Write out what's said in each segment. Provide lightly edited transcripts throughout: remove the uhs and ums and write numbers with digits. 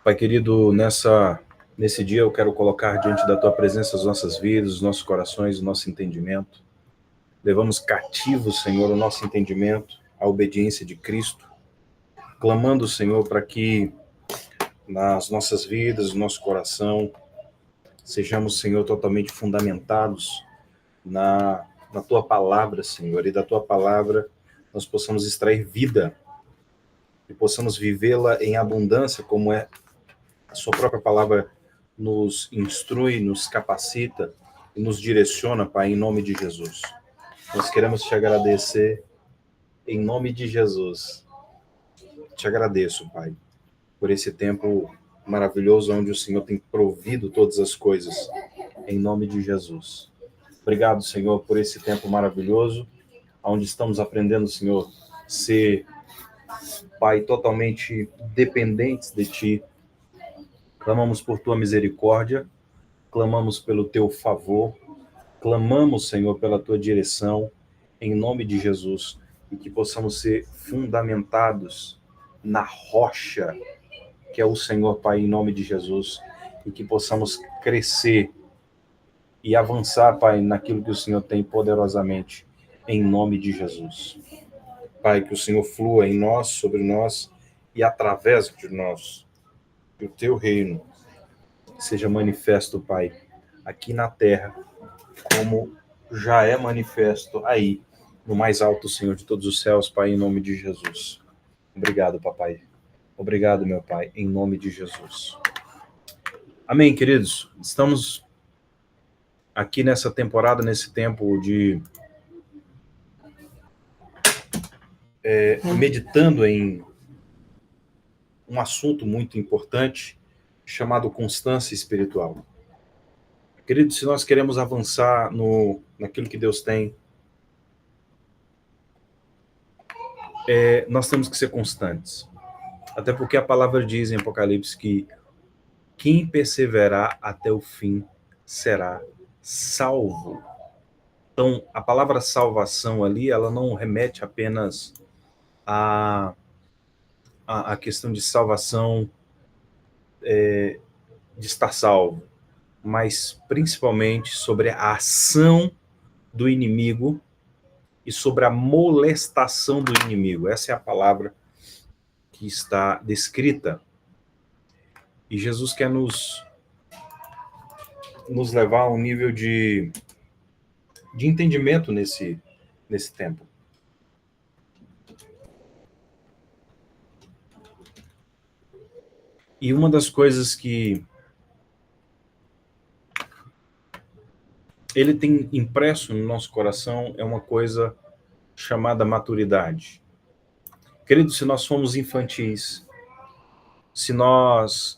Pai querido, nesse dia eu quero colocar diante da Tua presença as nossas vidas, os nossos corações, o nosso entendimento. Levamos cativo, Senhor, o nosso entendimento, a obediência de Cristo, clamando, Senhor, para que nas nossas vidas, no nosso coração, sejamos, Senhor, totalmente fundamentados na Tua palavra, Senhor, e da Tua palavra nós possamos extrair vida e possamos vivê-la em abundância, como é a Sua própria palavra nos instrui, nos capacita e nos direciona, Pai, em nome de Jesus. Nós queremos te agradecer em nome de Jesus. Te agradeço, Pai, por esse tempo maravilhoso onde o Senhor tem provido todas as coisas, em nome de Jesus. Obrigado, Senhor, por esse tempo maravilhoso, onde estamos aprendendo, Senhor, ser, Pai, totalmente dependentes de Ti. Clamamos por Tua misericórdia, clamamos pelo Teu favor, clamamos, Senhor, pela Tua direção, em nome de Jesus, e que possamos ser fundamentados na rocha, que é o Senhor, Pai, em nome de Jesus, e que possamos crescer e avançar, Pai, naquilo que o Senhor tem poderosamente, em nome de Jesus. Pai, que o Senhor flua em nós, sobre nós e através de nós, que o Teu reino seja manifesto, Pai, aqui na terra, como já é manifesto aí, no mais alto, Senhor, de todos os céus, Pai, em nome de Jesus. Obrigado, Papai. Obrigado, meu Pai, em nome de Jesus. Amém, queridos? Estamos aqui nessa temporada, nesse tempo de meditando em um assunto muito importante chamado constância espiritual. Queridos, se nós queremos avançar naquilo que Deus tem, nós temos que ser constantes. Até porque a palavra diz em Apocalipse que quem perseverar até o fim será salvo. Então, a palavra salvação ali, ela não remete apenas à questão de salvação, de estar salvo, mas principalmente sobre a ação do inimigo e sobre a molestação do inimigo. Essa é a palavra que está descrita. E Jesus quer nos levar a um nível de entendimento nesse tempo. E uma das coisas que ele tem impresso no nosso coração é uma coisa chamada maturidade. Querido, se nós formos infantis, se nós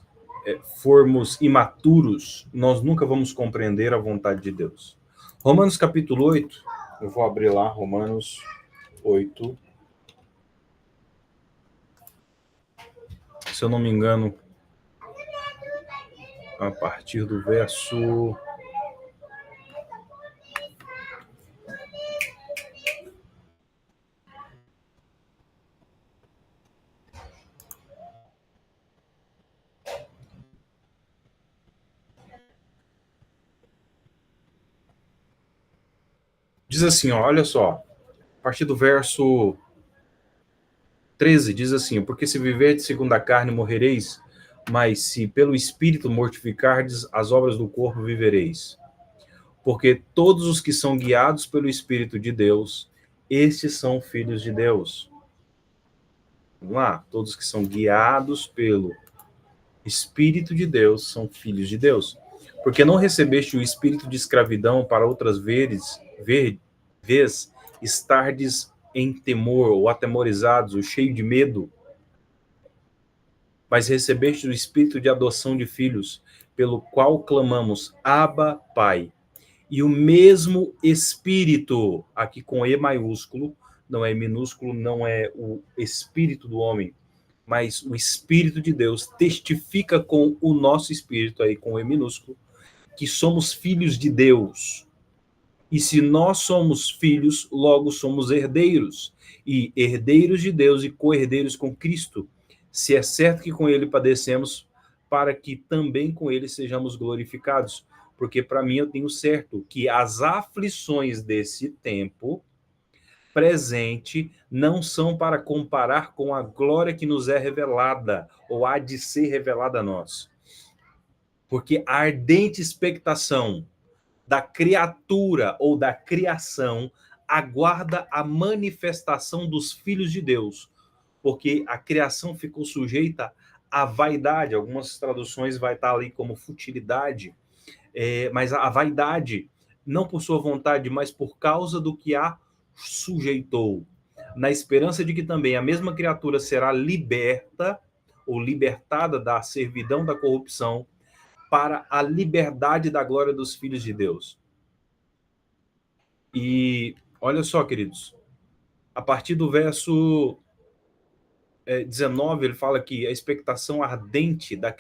formos imaturos, nós nunca vamos compreender a vontade de Deus. Romanos capítulo 8, eu vou abrir lá, Romanos 8. Se eu não me engano, a partir do verso... Diz assim, ó, olha só, a partir do verso 13, diz assim: porque se viverdes segundo a carne, morrereis, mas se pelo Espírito mortificardes as obras do corpo, vivereis. Porque todos os que são guiados pelo Espírito de Deus, estes são filhos de Deus. Vamos lá, todos que são guiados pelo Espírito de Deus são filhos de Deus. Porque não recebeste o espírito de escravidão para outras vezes estardes em temor, ou atemorizados, ou cheio de medo, mas recebeste o espírito de adoção de filhos, pelo qual clamamos, Abba, Pai. E o mesmo Espírito, aqui com E maiúsculo, não é minúsculo, não é o Espírito do homem, mas o Espírito de Deus testifica com o nosso Espírito, aí com E minúsculo, que somos filhos de Deus. E se nós somos filhos, logo somos herdeiros, e herdeiros de Deus e co-herdeiros com Cristo, se é certo que com ele padecemos, para que também com ele sejamos glorificados. Porque para mim eu tenho certo que as aflições desse tempo presente não são para comparar com a glória que nos é revelada, ou há de ser revelada a nós. Porque a ardente expectação da criatura ou da criação aguarda a manifestação dos filhos de Deus, porque a criação ficou sujeita à vaidade. Algumas traduções vai estar ali como futilidade, mas a vaidade, não por sua vontade, mas por causa do que a sujeitou, na esperança de que também a mesma criatura será liberta ou libertada da servidão da corrupção para a liberdade da glória dos filhos de Deus. E olha só, queridos, a partir do verso 19, ele fala que a expectação ardente da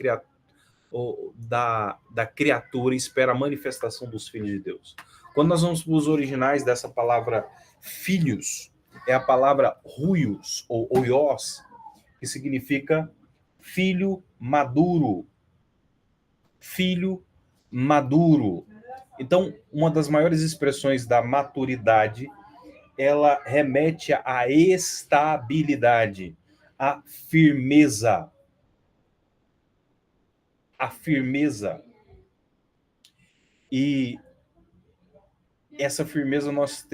criatura espera a manifestação dos filhos de Deus. Quando nós vamos para os originais dessa palavra filhos, é a palavra ruios ou oios, que significa filho maduro. Filho maduro. Então, uma das maiores expressões da maturidade, ela remete à estabilidade, à firmeza. A firmeza. E essa firmeza nós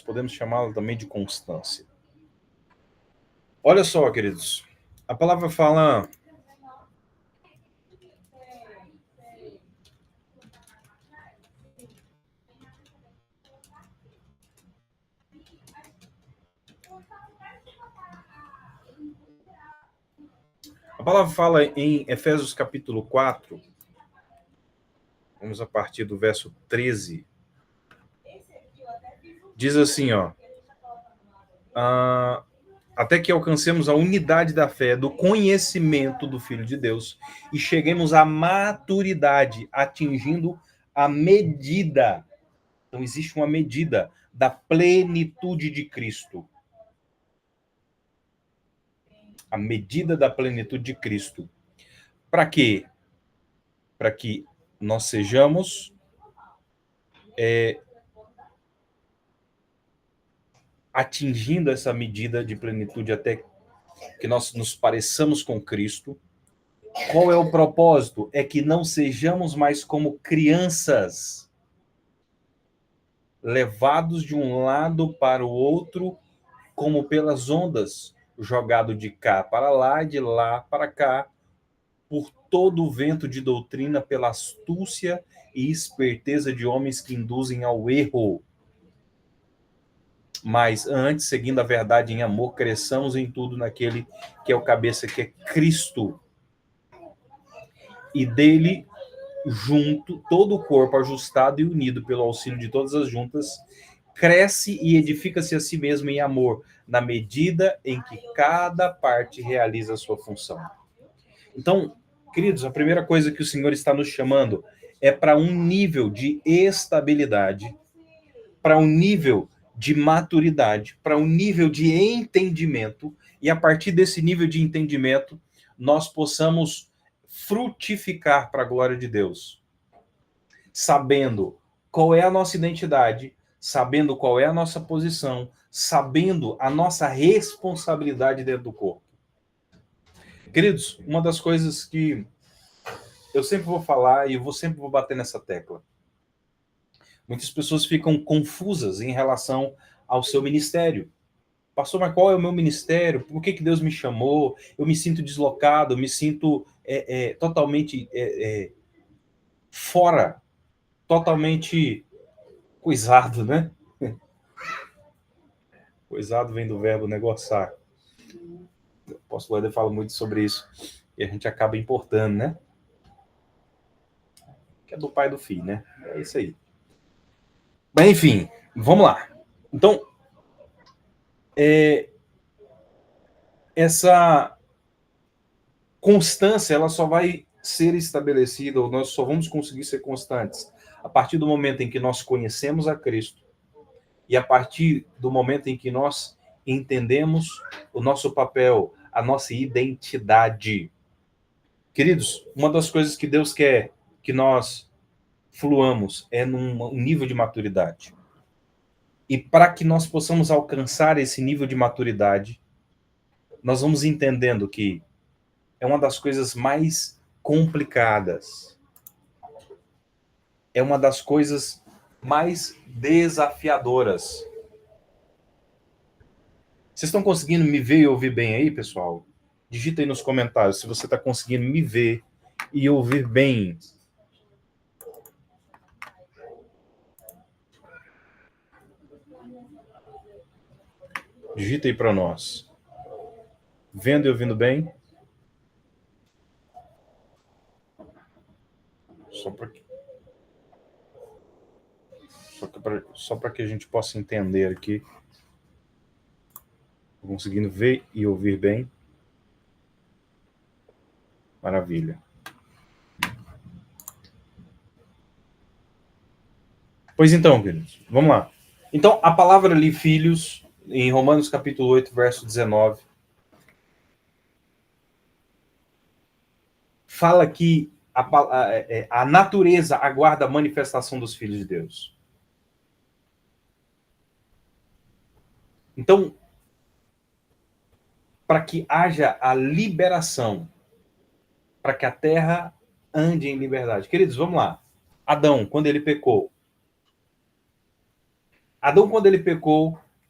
podemos chamá-la também de constância. Olha só, queridos, a palavra fala em Efésios capítulo 4, vamos a partir do verso 13, diz assim, até que alcancemos a unidade da fé, do conhecimento do Filho de Deus, e cheguemos à maturidade, atingindo a medida. Então, existe uma medida da plenitude de Cristo. A medida da plenitude de Cristo. Para quê? Para que nós sejamos atingindo essa medida de plenitude até que nós nos pareçamos com Cristo. Qual é o propósito? É que não sejamos mais como crianças, levados de um lado para o outro, como pelas ondas, jogado de cá para lá, de lá para cá, por todo o vento de doutrina, pela astúcia e esperteza de homens que induzem ao erro. Mas antes, seguindo a verdade em amor, cresçamos em tudo naquele que é o cabeça, que é Cristo. E dele, junto, todo o corpo ajustado e unido pelo auxílio de todas as juntas, cresce e edifica-se a si mesmo em amor, na medida em que cada parte realiza a sua função. Então, queridos, a primeira coisa que o Senhor está nos chamando é para um nível de estabilidade, para um nível de maturidade, para um nível de entendimento, e a partir desse nível de entendimento, nós possamos frutificar para a glória de Deus, sabendo qual é a nossa identidade, sabendo qual é a nossa posição, sabendo a nossa responsabilidade dentro do corpo. Queridos, uma das coisas que eu sempre vou falar e eu sempre vou bater nessa tecla. Muitas pessoas ficam confusas em relação ao seu ministério. Pastor, mas qual é o meu ministério? Por que Deus me chamou? Eu me sinto deslocado, eu me sinto totalmente fora, totalmente coisado, né? Coisado vem do verbo negociar. O apóstolo Éder fala muito sobre isso. E a gente acaba importando, né? Que é do pai e do filho, né? É isso aí. Mas, enfim, vamos lá. Então, essa constância, ela só vai ser estabelecida, ou nós só vamos conseguir ser constantes a partir do momento em que nós conhecemos a Cristo e a partir do momento em que nós entendemos o nosso papel, a nossa identidade. Queridos, uma das coisas que Deus quer que nós fluamos é num nível de maturidade. E para que nós possamos alcançar esse nível de maturidade, nós vamos entendendo que é uma das coisas mais complicadas, é uma das coisas mais desafiadoras. Vocês estão conseguindo me ver e ouvir bem aí, pessoal? Digita aí nos comentários se você está conseguindo me ver e ouvir bem. Digita aí para nós. Vendo e ouvindo bem? Só para que a gente possa entender aqui. Conseguindo ver e ouvir bem? Maravilha. Pois então, queridos, vamos lá. Então, a palavra ali, filhos, em Romanos capítulo 8, verso 19, fala que a natureza aguarda a manifestação dos filhos de Deus. Então, para que haja a liberação, para que a terra ande em liberdade. Queridos, vamos lá. Adão, quando ele pecou,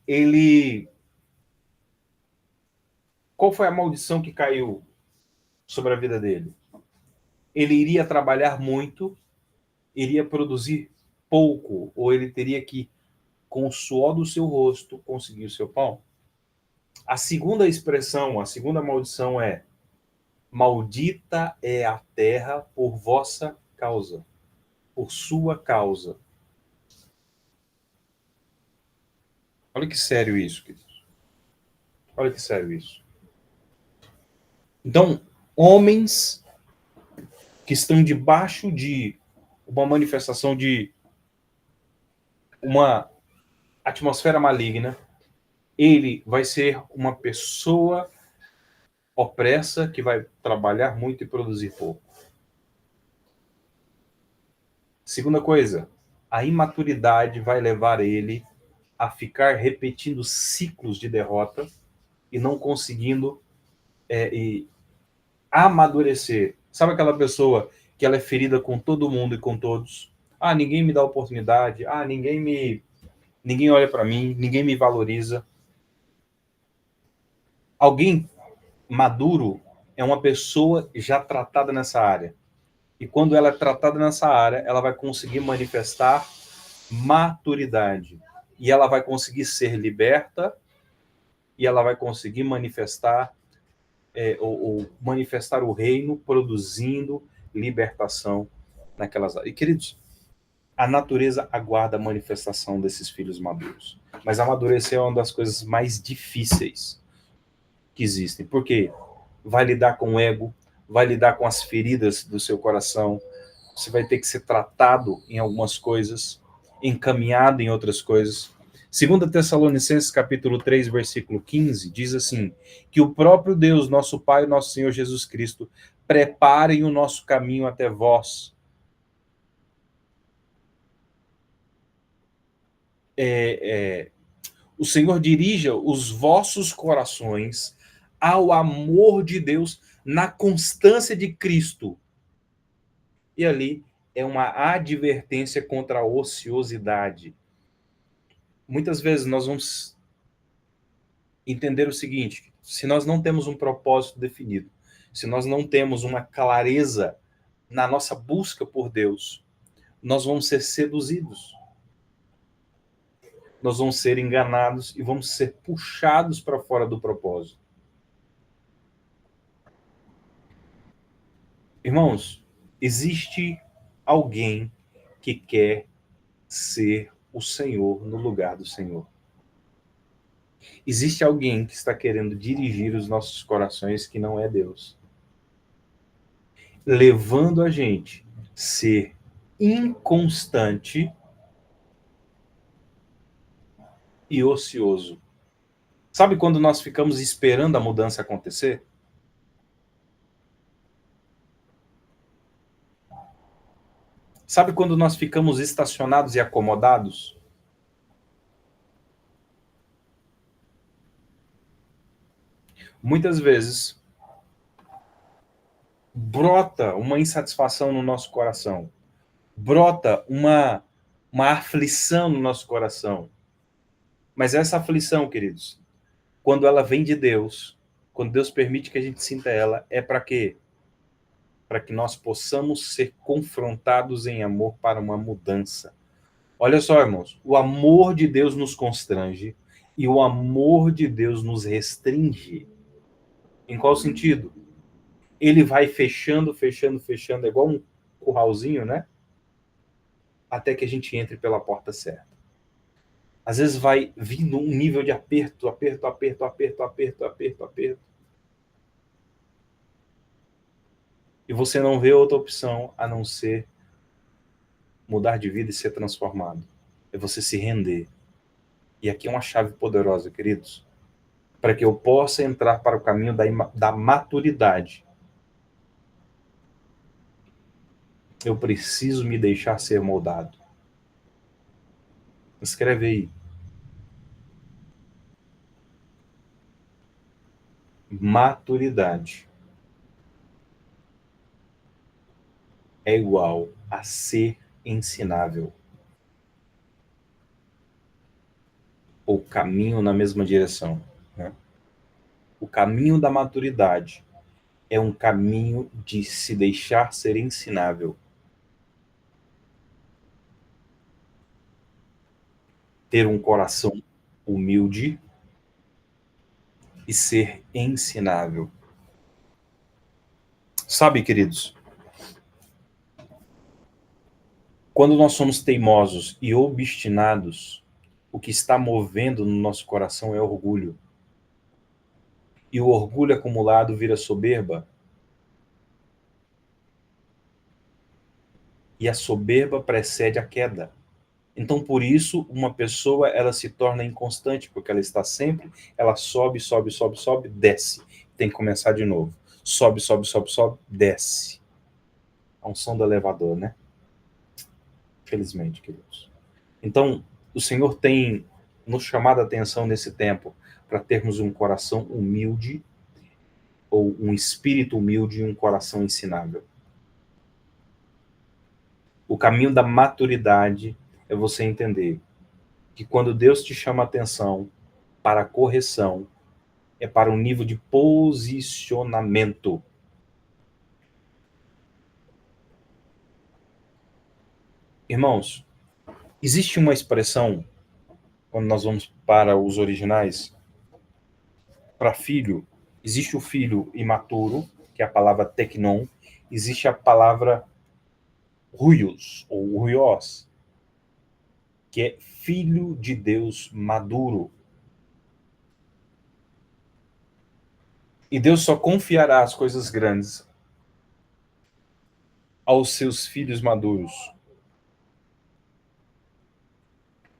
ele... Qual foi a maldição que caiu sobre a vida dele? Ele iria trabalhar muito, iria produzir pouco, ou ele teria que, com o suor do seu rosto, conseguir o seu pão? A segunda expressão, a segunda maldição é: maldita é a terra por vossa causa, por sua causa. Olha que sério isso, queridos. Olha que sério isso. Então, homens que estão debaixo de uma manifestação de uma atmosfera maligna, ele vai ser uma pessoa opressa que vai trabalhar muito e produzir pouco. Segunda coisa, a imaturidade vai levar ele a ficar repetindo ciclos de derrota e não conseguindo amadurecer. Sabe aquela pessoa que ela é ferida com todo mundo e com todos? Ah, ninguém me dá oportunidade. Ah, ninguém olha para mim, ninguém me valoriza. Alguém maduro é uma pessoa já tratada nessa área. E quando ela é tratada nessa área, ela vai conseguir manifestar maturidade. E ela vai conseguir ser liberta e ela vai conseguir manifestar ou manifestar o reino produzindo libertação naquelas áreas. E, queridos, a natureza aguarda a manifestação desses filhos maduros. Mas amadurecer é uma das coisas mais difíceis que existem. Por quê? Vai lidar com o ego, vai lidar com as feridas do seu coração, você vai ter que ser tratado em algumas coisas, encaminhado em outras coisas. 2 Tessalonicenses capítulo 3, versículo 15, diz assim, que o próprio Deus, nosso Pai e nosso Senhor Jesus Cristo, preparem o nosso caminho até vós. O Senhor dirija os vossos corações ao amor de Deus na constância de Cristo. E ali é uma advertência contra a ociosidade. Muitas vezes nós vamos entender o seguinte: se nós não temos um propósito definido, se nós não temos uma clareza na nossa busca por Deus, nós vamos ser seduzidos, nós vamos ser enganados e vamos ser puxados para fora do propósito. Irmãos, existe alguém que quer ser o Senhor no lugar do Senhor. Existe alguém que está querendo dirigir os nossos corações que não é Deus, levando a gente a ser inconstante e ocioso. Sabe quando nós ficamos esperando a mudança acontecer? Sabe quando nós ficamos estacionados e acomodados? Muitas vezes brota uma insatisfação no nosso coração, brota uma aflição no nosso coração. Mas essa aflição, queridos, quando ela vem de Deus, quando Deus permite que a gente sinta ela, é para quê? Para que nós possamos ser confrontados em amor para uma mudança. Olha só, irmãos, o amor de Deus nos constrange e o amor de Deus nos restringe. Em qual sentido? Ele vai fechando, fechando, fechando, é igual um curralzinho, né? Até que a gente entre pela porta certa. Às vezes vai vindo um nível de aperto, aperto, aperto, aperto, aperto, aperto, aperto. E você não vê outra opção a não ser mudar de vida e ser transformado. É você se render. E aqui é uma chave poderosa, queridos. Para que eu possa entrar para o caminho da maturidade, eu preciso me deixar ser moldado. Escreve aí. Maturidade é igual a ser ensinável. Ou caminho na mesma direção. Né? O caminho da maturidade é um caminho de se deixar ser ensinável. Ter um coração humilde e ser ensinável. Sabe, queridos, quando nós somos teimosos e obstinados, o que está movendo no nosso coração é orgulho. E o orgulho acumulado vira soberba. E a soberba precede a queda. Então, por isso, uma pessoa ela se torna inconstante, porque ela está sempre, ela sobe, sobe, sobe, sobe, desce. Tem que começar de novo. Sobe, sobe, sobe, sobe, desce. A unção do elevador, né? Felizmente, queridos. Então, o Senhor tem nos chamado a atenção nesse tempo para termos um coração humilde, ou um espírito humilde e um coração ensinável. O caminho da maturidade é você entender que quando Deus te chama a atenção para a correção, é para um nível de posicionamento. Irmãos, existe uma expressão, quando nós vamos para os originais, para filho, existe o filho imaturo, que é a palavra teknon, existe a palavra ruios, ou ruios, que é filho de Deus maduro. E Deus só confiará as coisas grandes aos seus filhos maduros.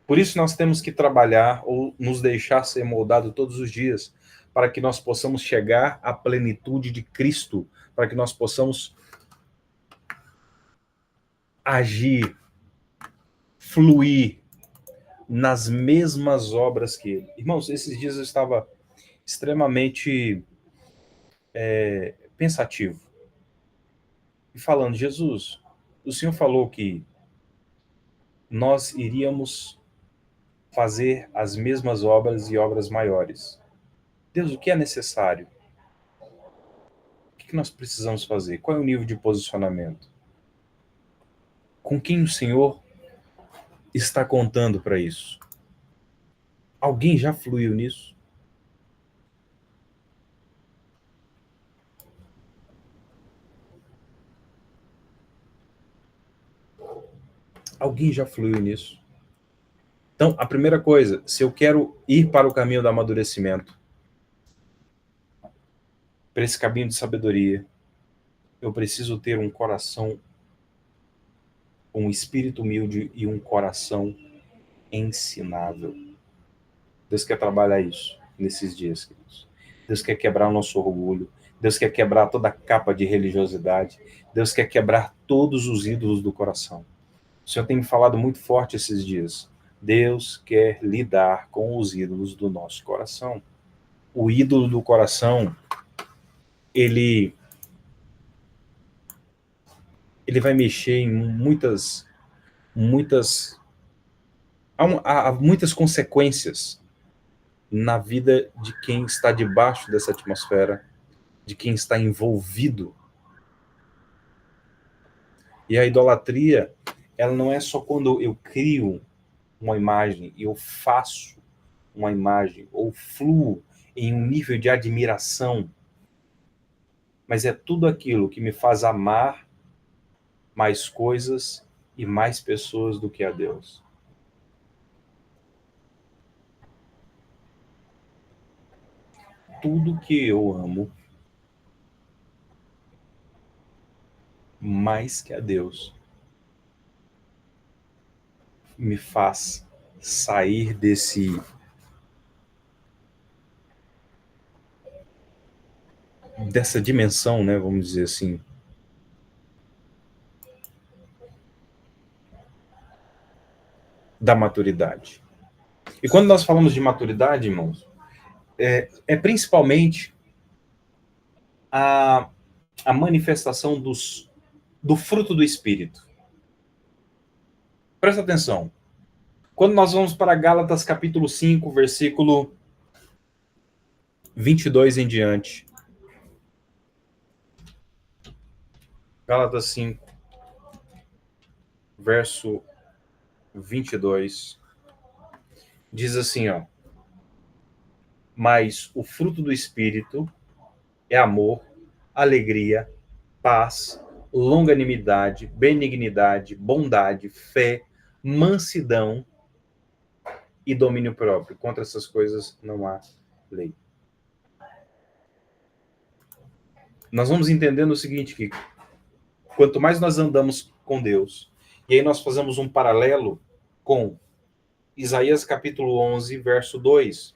Por isso nós temos que trabalhar ou nos deixar ser moldado todos os dias, para que nós possamos chegar à plenitude de Cristo, para que nós possamos agir, fluir nas mesmas obras que Ele. Irmãos, esses dias eu estava extremamente pensativo e falando, Jesus, o Senhor falou que nós iríamos fazer as mesmas obras e obras maiores. Deus, o que é necessário? O que nós precisamos fazer? Qual é o nível de posicionamento? Com quem o Senhor está contando para isso? Alguém já fluiu nisso? Alguém já fluiu nisso? Então, a primeira coisa, se eu quero ir para o caminho do amadurecimento, para esse caminho de sabedoria, eu preciso ter um coração, um espírito humilde e um coração ensinável. Deus quer trabalhar isso nesses dias, queridos. Deus quer quebrar o nosso orgulho. Deus quer quebrar toda a capa de religiosidade. Deus quer quebrar todos os ídolos do coração. O Senhor tem me falado muito forte esses dias. Deus quer lidar com os ídolos do nosso coração. O ídolo do coração, ele vai mexer em muitas, há muitas consequências na vida de quem está debaixo dessa atmosfera, de quem está envolvido. E a idolatria, ela não é só quando eu crio uma imagem e eu faço uma imagem ou fluo em um nível de admiração, mas é tudo aquilo que me faz amar mais coisas e mais pessoas do que a Deus. Tudo que eu amo mais que a Deus me faz sair dessa dimensão, né, vamos dizer assim, da maturidade. E quando nós falamos de maturidade, irmãos, é principalmente a manifestação do fruto do Espírito. Presta atenção. Quando nós vamos para Gálatas capítulo 5, versículo 22 em diante. Gálatas 5, verso 22. Diz assim, ó. Mas o fruto do Espírito é amor, alegria, paz, longanimidade, benignidade, bondade, fé, mansidão e domínio próprio. Contra essas coisas não há lei. Nós vamos entendendo o seguinte, que quanto mais nós andamos com Deus, e aí nós fazemos um paralelo com Isaías capítulo 11, verso 2,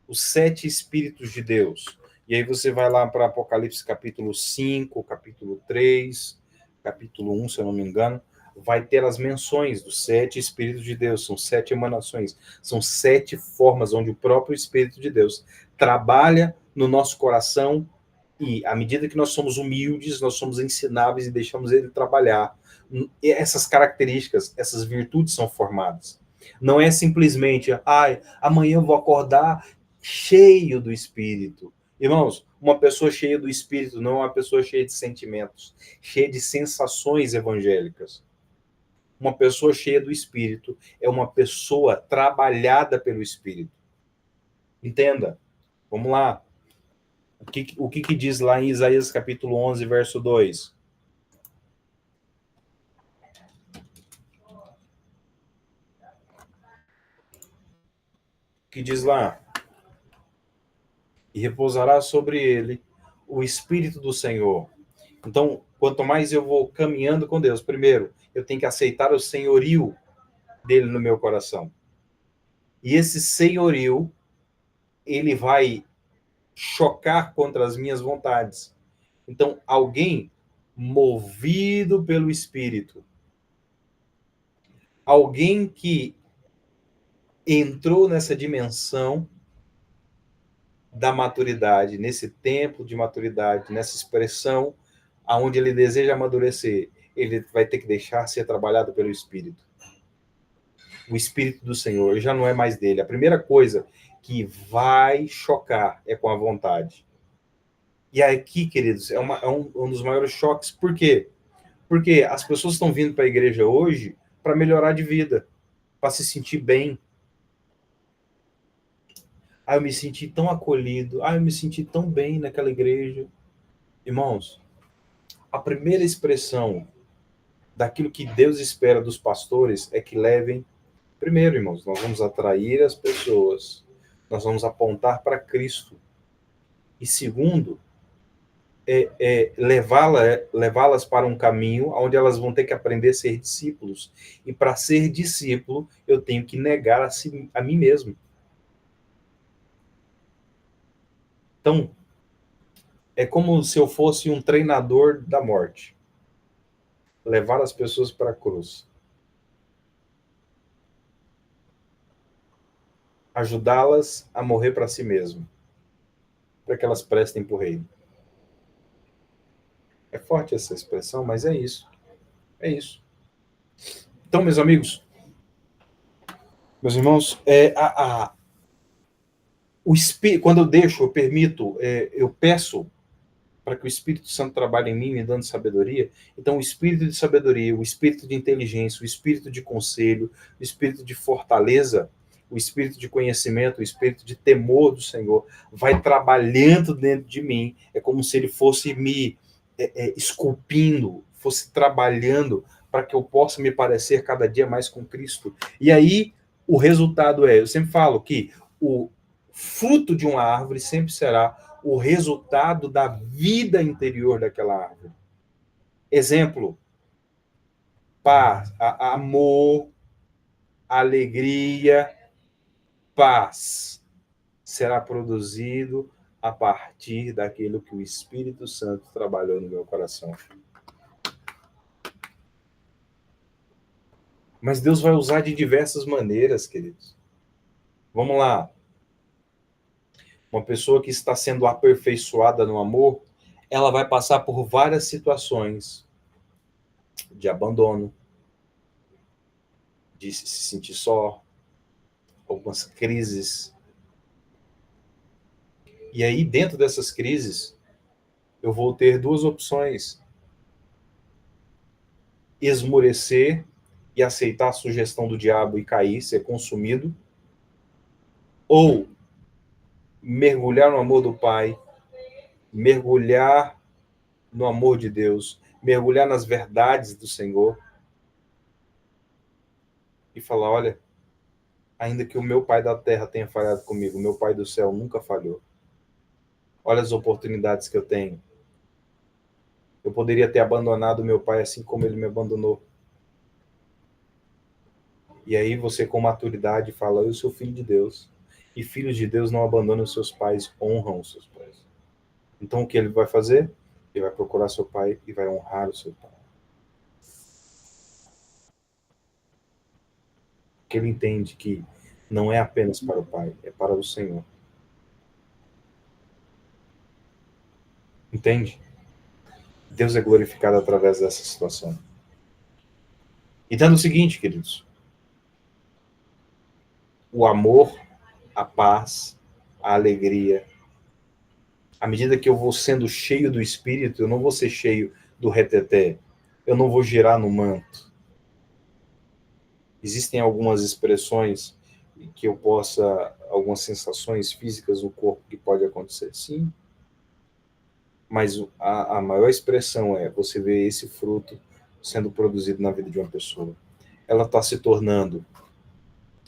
os 7 Espíritos de Deus. E aí você vai lá para Apocalipse capítulo 5, capítulo 3, capítulo 1, se eu não me engano, vai ter as menções dos 7 Espíritos de Deus, são 7 emanações, são 7 formas onde o próprio Espírito de Deus trabalha no nosso coração e, à medida que nós somos humildes, nós somos ensináveis e deixamos ele trabalhar. E essas características, essas virtudes são formadas. Não é simplesmente, amanhã eu vou acordar cheio do Espírito. Irmãos, uma pessoa cheia do Espírito não é uma pessoa cheia de sentimentos, cheia de sensações evangélicas. Uma pessoa cheia do Espírito é uma pessoa trabalhada pelo Espírito. Entenda. Vamos lá. O que diz lá em Isaías capítulo 11, verso 2? O que diz lá? E repousará sobre ele o Espírito do Senhor. Então, quanto mais eu vou caminhando com Deus, primeiro, eu tenho que aceitar o senhorio dele no meu coração. E esse senhorio, ele vai chocar contra as minhas vontades. Então, alguém movido pelo Espírito, alguém que entrou nessa dimensão da maturidade, nesse tempo de maturidade, nessa expressão aonde ele deseja amadurecer, ele vai ter que deixar ser trabalhado pelo Espírito. O Espírito do Senhor já não é mais dele. A primeira coisa que vai chocar é com a vontade. E aqui, queridos, é um dos maiores choques. Por quê? Porque as pessoas estão vindo para a igreja hoje para melhorar de vida, para se sentir bem. Eu me senti tão acolhido. Eu me senti tão bem naquela igreja. Irmãos, a primeira expressão daquilo que Deus espera dos pastores é que levem. Primeiro, irmãos, nós vamos atrair as pessoas, nós vamos apontar para Cristo. E segundo, levá-las para um caminho onde elas vão ter que aprender a ser discípulos. E para ser discípulo, eu tenho que negar a mim mesmo. Então, é como se eu fosse um treinador da morte. Levar as pessoas para a cruz. ajudá-las a morrer para si mesmo, para que elas prestem para o reino. É forte essa expressão, mas é isso. É isso. Então, meus amigos, meus irmãos, o Espírito, quando eu deixo, eu permito, eu peço para que o Espírito Santo trabalhe em mim, me dando sabedoria. Então, o espírito de sabedoria, o espírito de inteligência, o espírito de conselho, o espírito de fortaleza, o espírito de conhecimento, o espírito de temor do Senhor, vai trabalhando dentro de mim. É como se ele fosse me esculpindo, fosse trabalhando para que eu possa me parecer cada dia mais com Cristo. E aí, o resultado eu sempre falo que o fruto de uma árvore sempre será o resultado da vida interior daquela árvore. Exemplo: paz, amor, alegria, paz será produzido a partir daquilo que o Espírito Santo trabalhou no meu coração. Mas Deus vai usar de diversas maneiras, queridos. Vamos lá. Uma pessoa que está sendo aperfeiçoada no amor, ela vai passar por várias situações de abandono, de se sentir só, algumas crises. E aí, dentro dessas crises, eu vou ter duas opções: esmorecer e aceitar a sugestão do diabo e cair, ser consumido, ou mergulhar no amor do Pai, mergulhar no amor de Deus, mergulhar nas verdades do Senhor e falar: olha, ainda que o meu pai da terra tenha falhado comigo, o meu pai do céu nunca falhou. Olha as oportunidades que eu tenho. Eu poderia ter abandonado meu pai assim como ele me abandonou. E aí você, com maturidade, fala: eu sou filho de Deus. E filhos de Deus não abandonam os seus pais, honram os seus pais. Então o que ele vai fazer? Ele vai procurar seu pai e vai honrar o seu pai. Porque ele entende que não é apenas para o pai, é para o Senhor. Entende? Deus é glorificado através dessa situação. Então é o seguinte, queridos: o amor, a paz, a alegria. À medida que eu vou sendo cheio do Espírito, eu não vou ser cheio do reteté. Eu não vou girar no manto. Existem algumas expressões que eu possa, algumas sensações físicas no corpo que pode acontecer, sim. Mas a maior expressão é você ver esse fruto sendo produzido na vida de uma pessoa. Ela está se tornando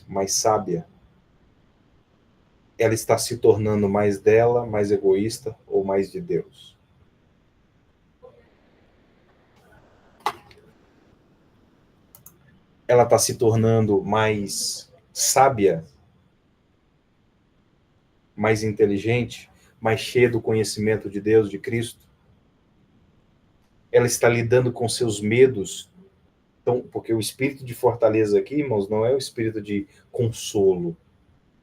mais sábia. Ela está se tornando mais dela, mais egoísta ou mais de Deus. Ela está se tornando mais sábia, mais inteligente, mais cheia do conhecimento de Deus, de Cristo. Ela está lidando com seus medos. Então, porque o espírito de fortaleza aqui, irmãos, não é o espírito de consolo.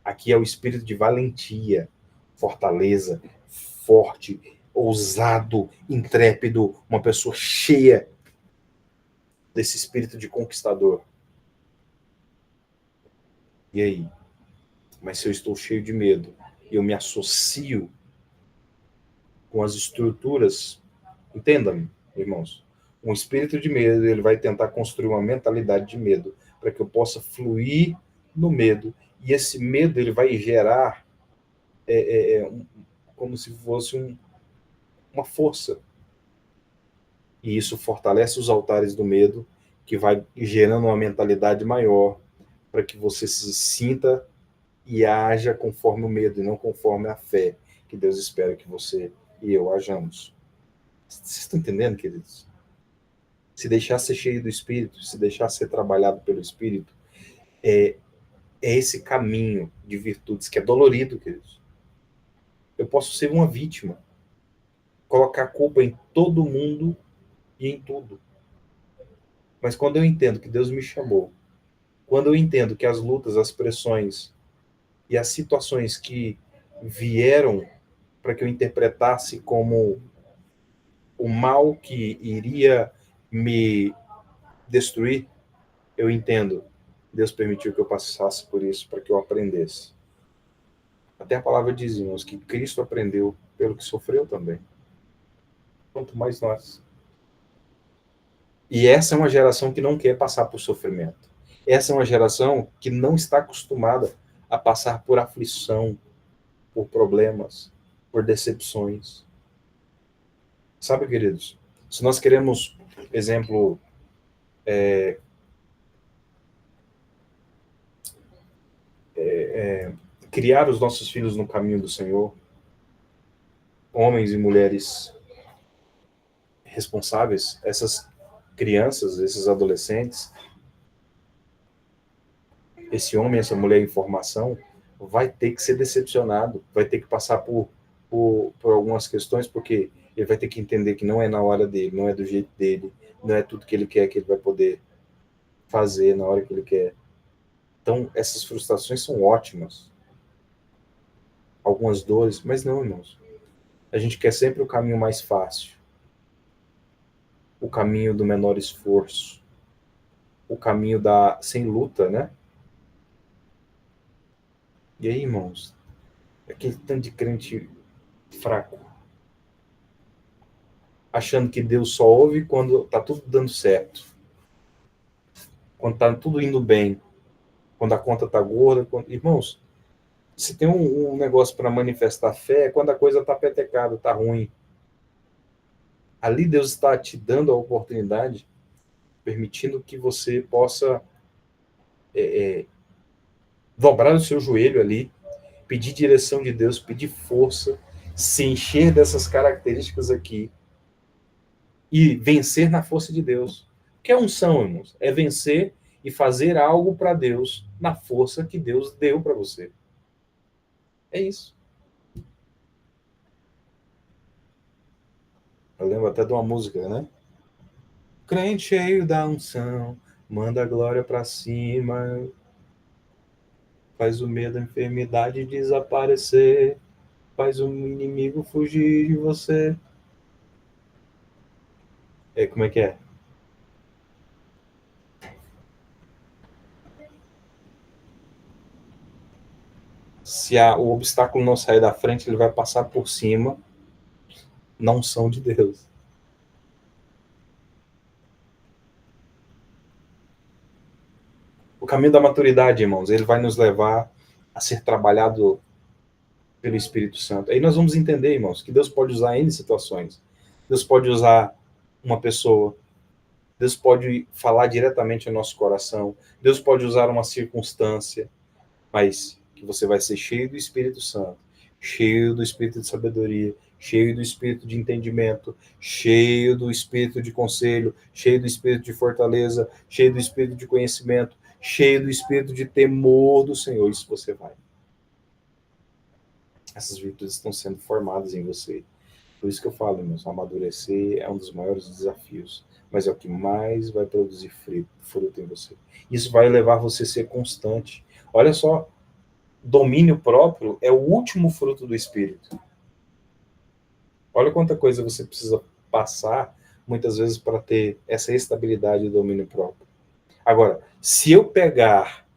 Aqui é o espírito de valentia, fortaleza, forte, ousado, intrépido, uma pessoa cheia desse espírito de conquistador. E aí? Mas se eu estou cheio de medo e eu me associo com as estruturas, entenda-me, irmãos, um espírito de medo, ele vai tentar construir uma mentalidade de medo para que eu possa fluir no medo, e esse medo ele vai gerar como se fosse uma força, e isso fortalece os altares do medo, que vai gerando uma mentalidade maior para que você se sinta e haja conforme o medo e não conforme a fé que Deus espera que você e eu hajamos. Vocês estão entendendo, queridos? Se deixar ser cheio do Espírito, se deixar ser trabalhado pelo Espírito, é esse caminho de virtudes que é dolorido, queridos. Eu posso ser uma vítima, colocar culpa em todo mundo e em tudo. Mas quando eu entendo que Deus me chamou, quando eu entendo que as lutas, as pressões, e as situações que vieram para que eu interpretasse como o mal que iria me destruir, eu entendo. Deus permitiu que eu passasse por isso para que eu aprendesse. Até a palavra diz, irmãos, que Cristo aprendeu pelo que sofreu também. Quanto mais nós. E essa é uma geração que não quer passar por sofrimento. Essa é uma geração que não está acostumada a passar por aflição, por problemas, por decepções. Sabe, queridos, se nós queremos, exemplo, criar os nossos filhos no caminho do Senhor, homens e mulheres responsáveis, essas crianças, esses adolescentes, esse homem, essa mulher em formação, vai ter que ser decepcionado, vai ter que passar por algumas questões, porque ele vai ter que entender que não é na hora dele, não é do jeito dele, não é tudo que ele quer que ele vai poder fazer na hora que ele quer. Então, essas frustrações são ótimas. Algumas dores, mas não, irmãos. A gente quer sempre o caminho mais fácil, o caminho do menor esforço, o caminho da sem luta, né? E aí, irmãos, aquele tanto de crente fraco, achando que Deus só ouve quando tá tudo dando certo, quando tá tudo indo bem, quando a conta tá gorda. Irmãos, se tem um negócio para manifestar fé, é quando a coisa tá petecada, tá ruim. Ali Deus está te dando a oportunidade, permitindo que você possa dobrar o seu joelho ali, pedir direção de Deus, pedir força, se encher dessas características aqui e vencer na força de Deus. O que é unção, irmãos? É vencer e fazer algo para Deus na força que Deus deu para você. É isso. Eu lembro até de uma música, né? Crente cheio da unção, manda a glória para cima, faz o medo, a enfermidade desaparecer, faz o inimigo fugir de você. É, como é que é? Se o obstáculo não sair da frente, ele vai passar por cima, não são de Deus. O caminho da maturidade, irmãos, ele vai nos levar a ser trabalhado pelo Espírito Santo. Aí nós vamos entender, irmãos, que Deus pode usar N situações. Deus pode usar uma pessoa, Deus pode falar diretamente ao nosso coração, Deus pode usar uma circunstância, mas que você vai ser cheio do Espírito Santo, cheio do Espírito de sabedoria, cheio do Espírito de entendimento, cheio do Espírito de conselho, cheio do Espírito de fortaleza, cheio do Espírito de conhecimento, cheio do Espírito de temor do Senhor. Isso você vai. Essas virtudes estão sendo formadas em você. Por isso que eu falo, irmãos, amadurecer é um dos maiores desafios, mas é o que mais vai produzir fruto em você. Isso vai levar você a ser constante. Olha só, domínio próprio é o último fruto do Espírito. Olha quanta coisa você precisa passar, muitas vezes, para ter essa estabilidade e domínio próprio. Agora, se eu pegar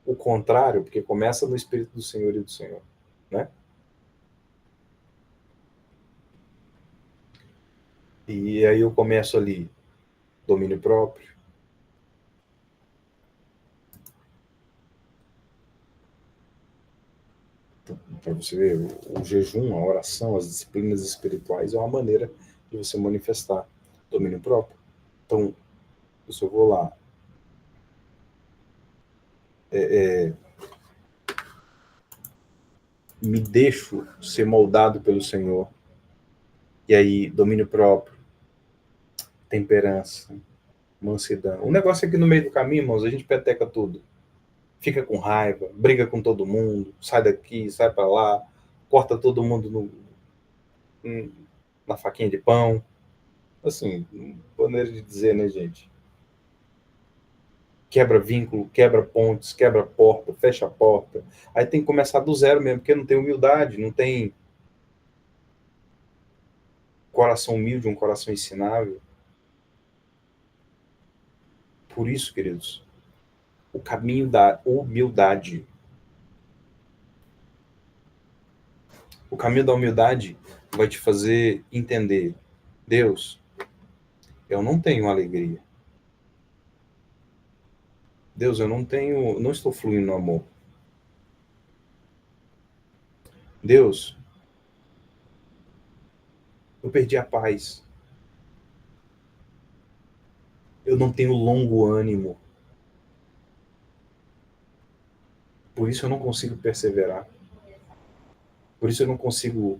o contrário, porque começa no Espírito do Senhor e do Senhor, né? E aí eu começo ali, domínio próprio, para você ver, o jejum, a oração, as disciplinas espirituais é uma maneira de você manifestar domínio próprio. Então, se eu vou lá, me deixo ser moldado pelo Senhor, e aí domínio próprio, temperança, mansidão. O negócio é que no meio do caminho, irmãos, a gente peteca tudo. Fica com raiva, briga com todo mundo, sai daqui, sai para lá, corta todo mundo na faquinha de pão. Assim, maneira de dizer, né, gente? Quebra vínculo, quebra pontes, quebra porta, fecha a porta. Aí tem que começar do zero mesmo, porque não tem humildade, não tem coração humilde, um coração ensinável. Por isso, queridos, o caminho da humildade. O caminho da humildade vai te fazer entender, Deus, eu não tenho alegria. Deus, eu não estou fluindo no amor. Deus, eu perdi a paz. Eu não tenho longo ânimo. Por isso eu não consigo perseverar. Por isso eu não consigo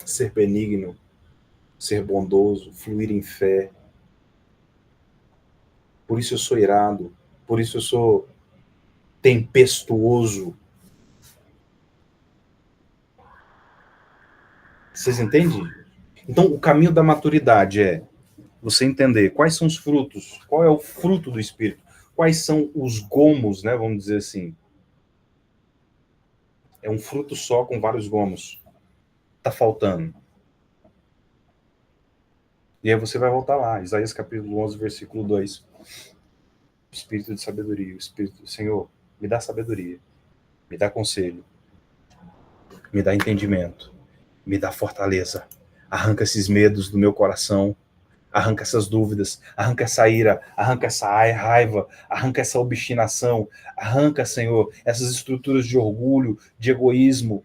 ser benigno, ser bondoso, fluir em fé. Por isso eu sou irado. Por isso eu sou tempestuoso. Vocês entendem? Então, o caminho da maturidade é você entender quais são os frutos, qual é o fruto do Espírito, quais são os gomos, né? Vamos dizer assim. É um fruto só com vários gomos. Tá faltando. E aí você vai voltar lá, Isaías capítulo 11, versículo 2. Espírito de sabedoria, o Espírito do Senhor, me dá sabedoria, me dá conselho, me dá entendimento, me dá fortaleza. Arranca esses medos do meu coração, arranca essas dúvidas, arranca essa ira, arranca essa raiva, arranca essa obstinação, arranca, Senhor, essas estruturas de orgulho, de egoísmo,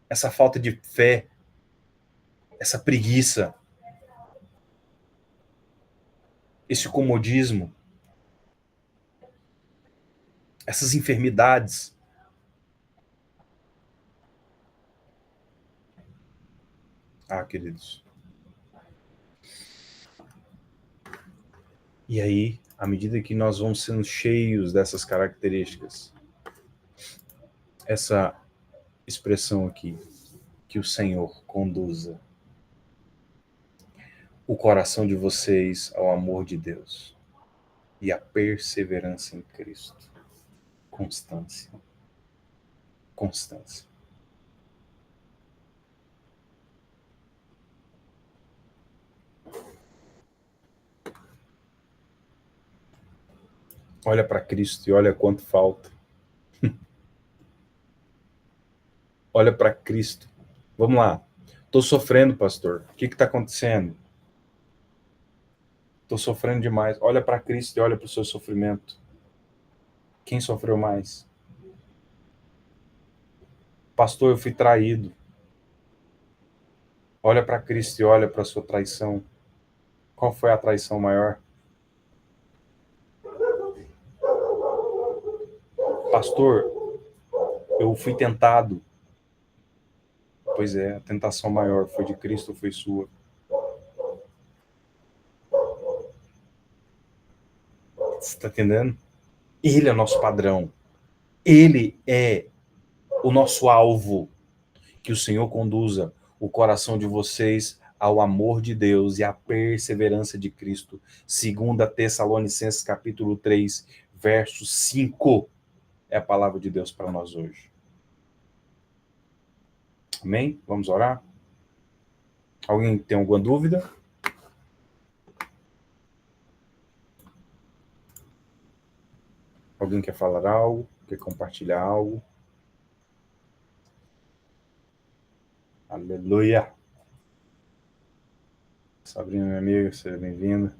essa falta de fé, essa preguiça, esse comodismo, essas enfermidades. Ah, queridos. E aí, à medida que nós vamos sendo cheios dessas características, essa expressão aqui, que o Senhor conduza o coração de vocês ao amor de Deus e à perseverança em Cristo. Constância. Constância. Olha para Cristo e olha quanto falta. Olha para Cristo. Vamos lá. Estou sofrendo, pastor. O que está acontecendo? Estou sofrendo demais. Olha para Cristo e olha para o seu sofrimento. Quem sofreu mais? Pastor, eu fui traído. Olha para Cristo e olha para a sua traição. Qual foi a traição maior? Pastor, eu fui tentado. Pois é, a tentação maior foi de Cristo ou foi sua? Você está entendendo? Ele é o nosso padrão. Ele é o nosso alvo. Que o Senhor conduza o coração de vocês ao amor de Deus e à perseverança de Cristo. 2 Tessalonicenses capítulo 3, verso 5. É a palavra de Deus para nós hoje. Amém? Vamos orar? Alguém tem alguma dúvida? Alguém quer falar algo? Quer compartilhar algo? Aleluia! Sabrina, minha amiga, seja bem-vinda.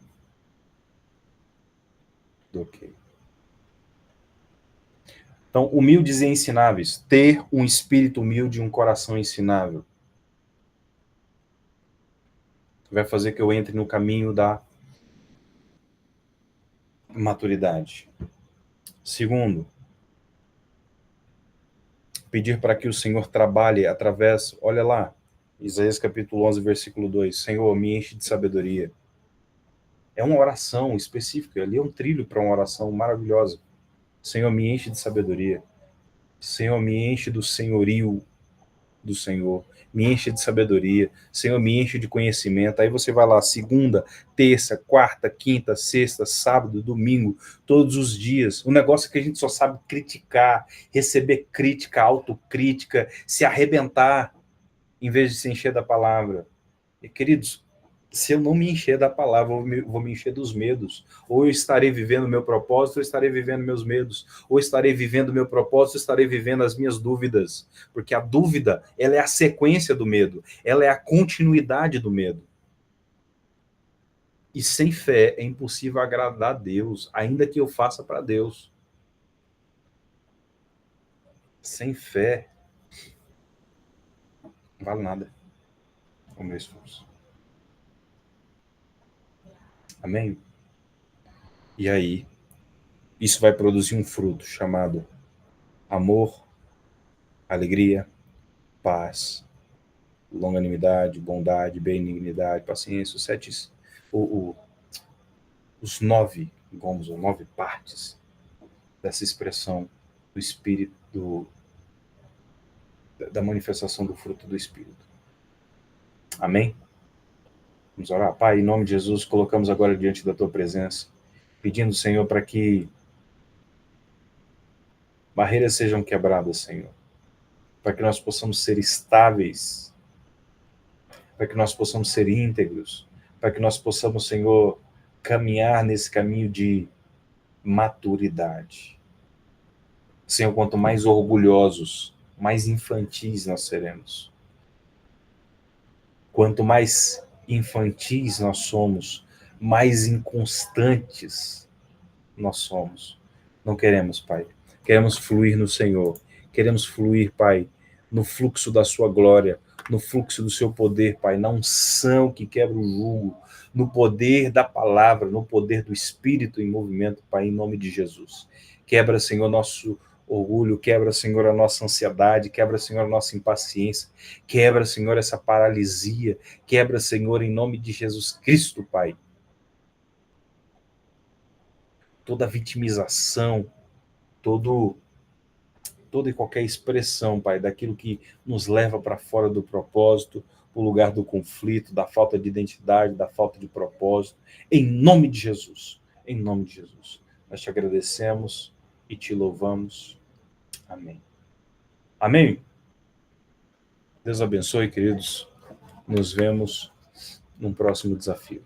Ok. Então, humildes e ensináveis. Ter um espírito humilde e um coração ensinável vai fazer que eu entre no caminho da maturidade. Segundo, pedir para que o Senhor trabalhe através, olha lá, Isaías capítulo 11, versículo 2, Senhor, me enche de sabedoria. É uma oração específica, ali é um trilho para uma oração maravilhosa. Senhor, me enche de sabedoria. Senhor, me enche do senhorio do Senhor, me enche de sabedoria, Senhor, me enche de conhecimento. Aí você vai lá, segunda, terça, quarta, quinta, sexta, sábado, domingo, todos os dias. O negócio é que a gente só sabe criticar, receber crítica, autocrítica, se arrebentar, em vez de se encher da palavra. E, queridos, se eu não me encher da palavra, vou me encher dos medos. Ou eu estarei vivendo o meu propósito, ou estarei vivendo meus medos. Ou estarei vivendo o meu propósito, ou estarei vivendo as minhas dúvidas. Porque a dúvida, ela é a sequência do medo. Ela é a continuidade do medo. E sem fé é impossível agradar a Deus, ainda que eu faça para Deus. Sem fé, não vale nada o meu esforço. Amém? E aí, isso vai produzir um fruto chamado amor, alegria, paz, longanimidade, bondade, benignidade, paciência, o, o, os 9 gomos, ou 9 partes dessa expressão do Espírito, da manifestação do fruto do Espírito. Amém? Vamos orar. Pai, em nome de Jesus, colocamos agora diante da Tua presença, pedindo, Senhor, para que barreiras sejam quebradas, Senhor, para que nós possamos ser estáveis, para que nós possamos ser íntegros, para que nós possamos, Senhor, caminhar nesse caminho de maturidade. Senhor, quanto mais orgulhosos, mais infantis nós seremos. Quanto mais infantis nós somos, mais inconstantes nós somos. Não queremos, Pai. Queremos fluir no Senhor. Queremos fluir, Pai, no fluxo da sua glória, no fluxo do seu poder, Pai, na unção que quebra o jugo, no poder da palavra, no poder do Espírito em movimento, Pai, em nome de Jesus. Quebra, Senhor, nosso orgulho, quebra, Senhor, a nossa ansiedade, quebra, Senhor, a nossa impaciência, quebra, Senhor, essa paralisia, quebra, Senhor, em nome de Jesus Cristo, Pai, toda vitimização, toda e qualquer expressão, Pai, daquilo que nos leva para fora do propósito, o lugar do conflito, da falta de identidade, da falta de propósito, em nome de Jesus, em nome de Jesus. Nós te agradecemos e te louvamos. Amém. Amém? Deus abençoe, queridos. Nos vemos num próximo desafio.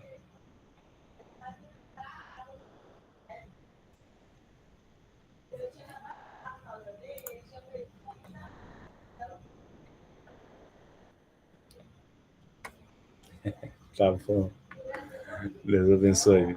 Tá bom. Deus abençoe.